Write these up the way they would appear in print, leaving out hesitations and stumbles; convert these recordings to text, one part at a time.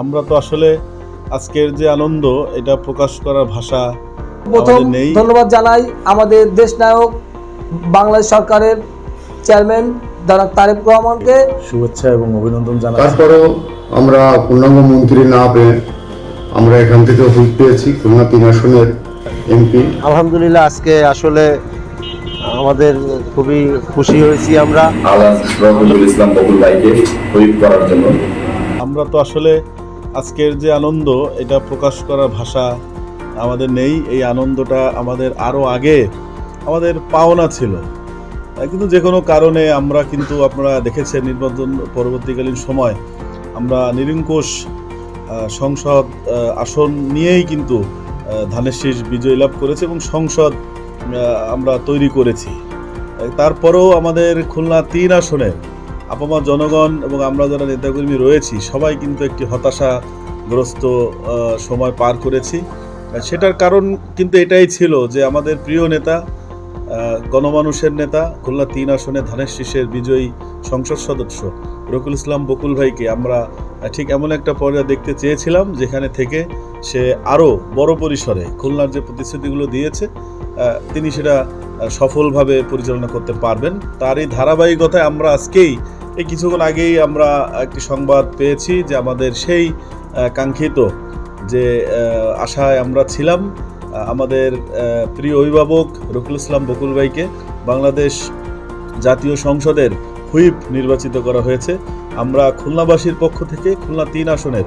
আমরা তো আসলে আজকের যে আনন্দ এটা প্রকাশ করার ভাষা প্রথম আমাদের নেই। ধন্যবাদ জানাই আমাদের দেশ নায়ক বাংলাদেশ সরকারের চেয়ারম্যান জনাব তারেক রহমানকে। শুভেচ্ছা এবং অভিনন্দন জানাই। তারপরেও আমরা পূর্ণাঙ্গ মন্ত্রী না পেয়ে আমরা এখান থেকে হুইপ পেয়েছি খুলনা 3 আসনের এমপি। আলহামদুলিল্লাহ, আজকে আসলে আমাদের খুবই খুশি হয়েছি আমরা আলহাজ রকিবুল ইসলাম বকুল ভাইকে হুইপ করার জন্য। আমরা তো আসলে আজকের যে আনন্দ এটা প্রকাশ করার ভাষা আমাদের নেই। এই আনন্দটা আমাদের আরও আগে আমাদের পাওনা ছিল, কিন্তু যে কোনো কারণে আমরা কিন্তু আপনারা দেখেছেন নির্বাচন পরবর্তীকালীন সময় আমরা নিরঙ্কুশ সংসদ আসন নিয়েই কিন্তু ধানের শীষ বিজয় লাভ করেছে এবং সংসদ আমরা তৈরি করেছি। তারপরেও আমাদের খুলনা 3 আসনের আপামা জনগণ এবং আমরা যারা নেতাকর্মী রয়েছি সবাই কিন্তু একটি হতাশাগ্রস্ত সময় পার করেছি। সেটার কারণ কিন্তু এটাই ছিল যে আমাদের প্রিয় নেতা, গণমানুষের নেতা, খুলনা 3 আসনে ধানের শীষের বিজয়ী সংসদ সদস্য রকিবুল ইসলাম বকুল ভাইকে আমরা ঠিক এমন একটা পর্যায়ে দেখতে চেয়েছিলাম যেখানে থেকে সে আরও বড় পরিসরে খুলনার যে প্রতিশ্রুতিগুলো দিয়েছে তিনি সেটা সফলভাবে পরিচালনা করতে পারবেন। তার এই ধারাবাহিকতায় আমরা আজকেই এই কিছুক্ষণ আগেই আমরা একটি সংবাদ পেয়েছি যে আমাদের সেই কাঙ্ক্ষিত যে আশায় আমরা ছিলাম, আমাদের প্রিয় অভিভাবক রকিবুল ইসলাম বকুল ভাইকে বাংলাদেশ জাতীয় সংসদের হুইপ নির্বাচিত করা হয়েছে। আমরা খুলনাবাসীর পক্ষ থেকে, খুলনা 3 আসনের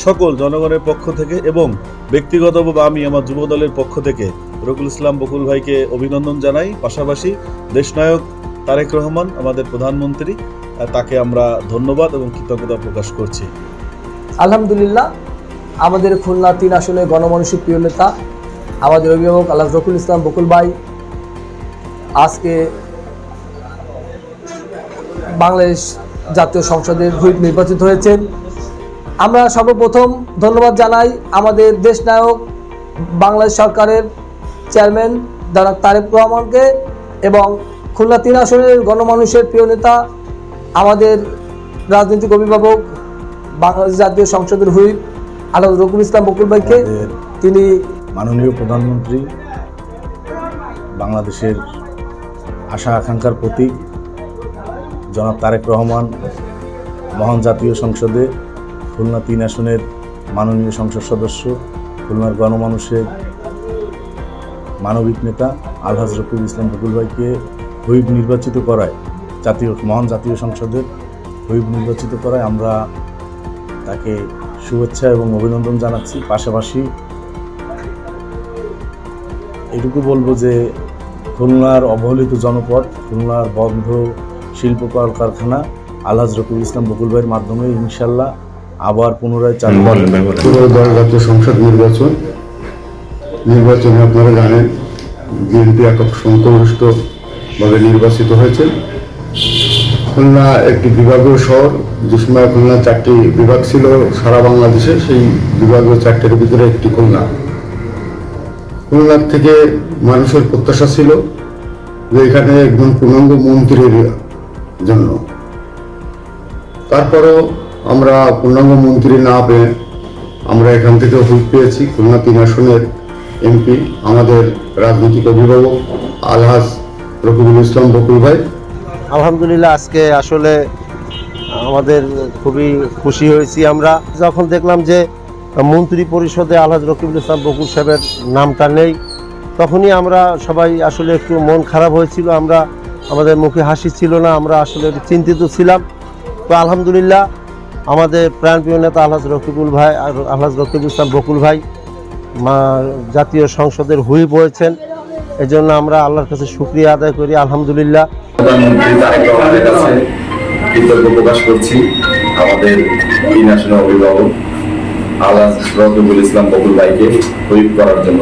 সকল জনগণের পক্ষ থেকে এবং ব্যক্তিগতভাবে আমি আমার যুবদলের পক্ষ থেকে রকিবুল ইসলাম বকুল ভাইকে অভিনন্দন জানাই। পাশাপাশি দেশনায়ক তারেক রহমান আমাদের প্রধানমন্ত্রী, তাকে আমরা ধন্যবাদ এবং কৃতজ্ঞতা প্রকাশ করছি। আলহামদুলিল্লাহ, আমাদের খুলনা 3 আসনে গণমানুষের প্রিয় নেতা আমাদের অভিভাবক আলহাজ রকিবুল ইসলাম বকুল ভাই আজকে বাংলাদেশ জাতীয় সংসদের হুইপ নির্বাচিত হয়েছেন। আমরা সর্বপ্রথম ধন্যবাদ জানাই আমাদের দেশ নায়ক বাংলাদেশ সরকারের চেয়ারম্যান জনাব তারেক রহমানকে এবং খুলনা 3 আসনের গণমানুষের প্রিয় নেতা আমাদের রাজনৈতিক অভিভাবক বাংলাদেশ জাতীয় সংসদের হুইপ আলহাজ রকিবুল ইসলাম বকুল ভাইকে। তিনি মাননীয় প্রধানমন্ত্রী, বাংলাদেশের আশা আকাঙ্ক্ষার প্রতীক জনাব তারেক রহমান মহান জাতীয় সংসদে খুলনা 3 আসনের মাননীয় সংসদ সদস্য, খুলনার গণমানুষের মানবিক নেতা আলহাজ রকিবুল ইসলাম বকুল ভাইকে হুইপ নির্বাচিত করায়, মহান জাতীয় সংসদের হুইপ নির্বাচিত করায় আমরা তাকে শুভেচ্ছা এবং অভিনন্দন জানাচ্ছি। পাশাপাশি এটুকু বলবো যে খুলনার অবহেলিত জনপদ, খুলনার বন্ধ শিল্প কলকারখানা আলহাজ রকিবুল ইসলাম বকুল ভাইয়ের মাধ্যমে ইনশাল্লাহ আবার পুনরায় চালু হবে। জাতীয় সংসদ নির্বাচনে আপনারা জানেন বিএনপি একক সংখ্যাগরিষ্ঠভাবে নির্বাচিত হয়েছে। খুলনা একটি বিভাগীয় শহর, যে সময় খুলনা 4টি বিভাগ ছিল সারা বাংলাদেশে, সেই বিভাগীয় 4টির ভিতরে একটি খুলনার থেকে মানুষের প্রত্যাশা ছিল যে এখানে একজন পূর্ণাঙ্গ মন্ত্রীর জন্য। তারপরেও আমরা পূর্ণাঙ্গ মন্ত্রী না পেয়ে আমরা এখান থেকে হুইপ পেয়েছি খুলনা 3 আসনের এমপি আমাদের রাজনৈতিক অভিভাবক আলহাজ রকিবুল ইসলাম বকুল ভাই। আলহামদুলিল্লাহ, আজকে আসলে আমাদের খুবই খুশি হয়েছি আমরা যখন দেখলাম যে মন্ত্রী পরিষদে আলহাজ রকিবুল ইসলাম বকুল সাহেবের নামটা নেই, তখনই আমরা সবাই আসলে একটু মন খারাপ হয়েছিল, আমাদের মুখে হাসি ছিল না, আমরা আসলে চিন্তিত ছিলাম। তো আলহামদুলিল্লাহ আমাদের প্রাণপ্রিয় নেতা আলহাজ রকিবুল ইসলাম বকুল ভাই জাতীয় সংসদের হুইপ হয়েছেন। এই জন্য আমরা আল্লাহর কাছে শুকরিয়া আদায় করি। আলহামদুলিল্লাহ, প্রধানমন্ত্রী তারেক রহমানের কাছে কৃতজ্ঞতা প্রকাশ করছি আমাদের 3 আসনের অভিভাবক আলহাজ রকিবুল ইসলাম বকুল ভাইকে হুইপ করার জন্য।